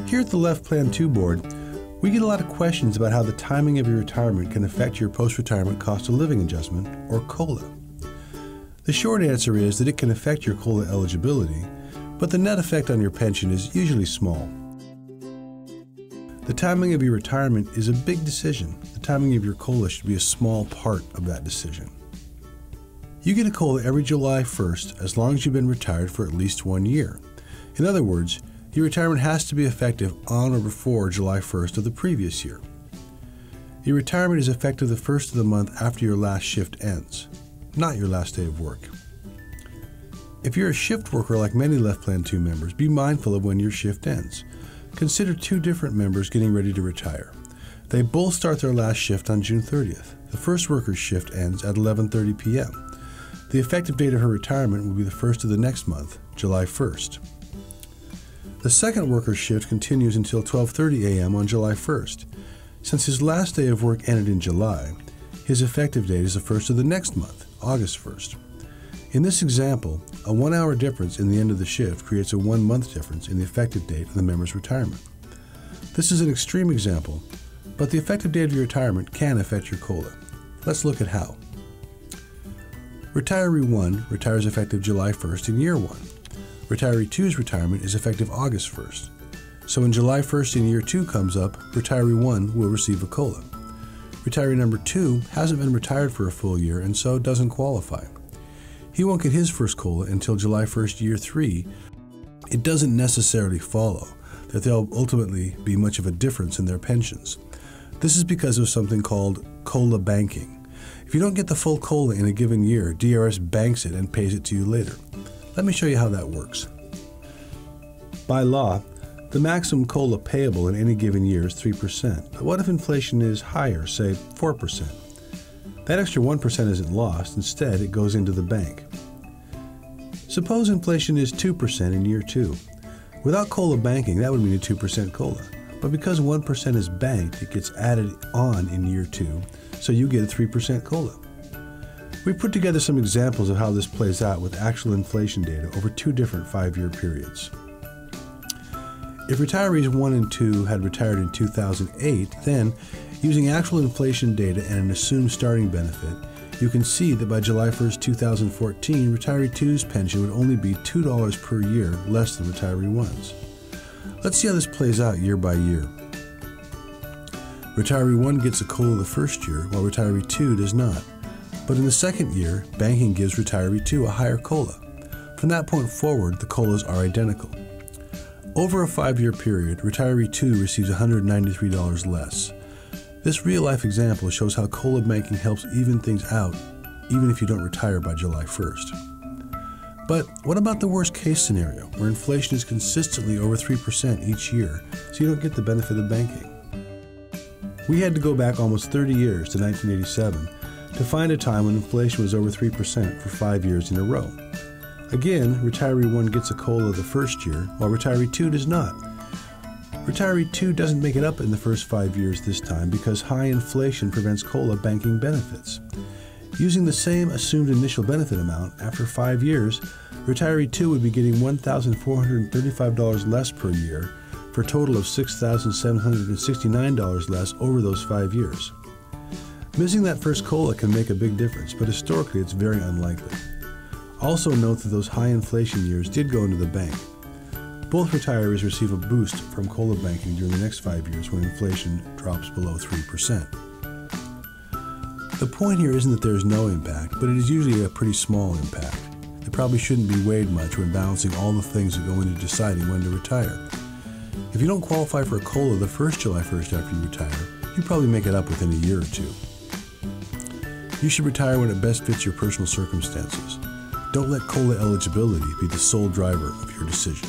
Here at the LEOFF Plan 2 board, we get a lot of questions about how the timing of your retirement can affect your post-retirement cost of living adjustment, or COLA. The short answer is that it can affect your COLA eligibility, but the net effect on your pension is usually small. The timing of your retirement is a big decision. The timing of your COLA should be a small part of that decision. You get a COLA every July 1st as long as you've been retired for at least 1 year. In other words, your retirement has to be effective on or before July 1st of the previous year. Your retirement is effective the first of the month after your last shift ends, not your last day of work. If you're a shift worker like many LEOFF Plan 2 members, be mindful of when your shift ends. Consider two different members getting ready to retire. They both start their last shift on June 30th. The first worker's shift ends at 11:30 p.m. The effective date of her retirement will be the first of the next month, July 1st. The second worker's shift continues until 12:30 a.m. on July 1st. Since his last day of work ended in July, his effective date is the first of the next month, August 1st. In this example, a 1-hour difference in the end of the shift creates a 1-month difference in the effective date of the member's retirement. This is an extreme example, but the effective date of your retirement can affect your COLA. Let's look at how. Retiree 1 retires effective July 1st in year 1. Retiree 2's retirement is effective August 1st. So when July 1st in year 2 comes up, retiree 1 will receive a COLA. Retiree number 2 hasn't been retired for a full year and so doesn't qualify. He won't get his first COLA until July 1st, year 3. It doesn't necessarily follow that there'll ultimately be much of a difference in their pensions. This is because of something called COLA banking. If you don't get the full COLA in a given year, DRS banks it and pays it to you later. Let me show you how that works. By law, the maximum COLA payable in any given year is 3%. But what if inflation is higher, say 4%? That extra 1% isn't lost. Instead, it goes into the bank. Suppose inflation is 2% in year 2. Without COLA banking, that would mean a 2% COLA. But because 1% is banked, it gets added on in year 2, so you get a 3% COLA. We put together some examples of how this plays out with actual inflation data over 2 different 5-year periods. If retirees 1 and 2 had retired in 2008, then, using actual inflation data and an assumed starting benefit, you can see that by July 1st, 2014, retiree 2's pension would only be $2 per year less than retiree 1's. Let's see how this plays out year by year. Retiree 1 gets a COLA the first year, while retiree 2 does not. But in the second year, banking gives retiree 2 a higher COLA. From that point forward, the COLAs are identical. Over a 5-year period, retiree 2 receives $193 less. This real-life example shows how COLA banking helps even things out, even if you don't retire by July 1st. But what about the worst-case scenario, where inflation is consistently over 3% each year, so you don't get the benefit of banking? We had to go back almost 30 years to 1987 to find a time when inflation was over 3% for 5 years in a row. Again, retiree 1 gets a COLA the first year, while retiree 2 does not. Retiree 2 doesn't make it up in the first 5 years this time because high inflation prevents COLA banking benefits. Using the same assumed initial benefit amount, after 5 years, retiree 2 would be getting $1,435 less per year for a total of $6,769 less over those 5 years. Missing that first COLA can make a big difference, but historically it's very unlikely. Also note that those high inflation years did go into the bank. Both retirees receive a boost from COLA banking during the next 5 years when inflation drops below 3%. The point here isn't that there is no impact, but it is usually a pretty small impact. It probably shouldn't be weighed much when balancing all the things that go into deciding when to retire. If you don't qualify for a COLA the first July 1st after you retire, you probably make it up within a year or 2. You should retire when it best fits your personal circumstances. Don't let COLA eligibility be the sole driver of your decision.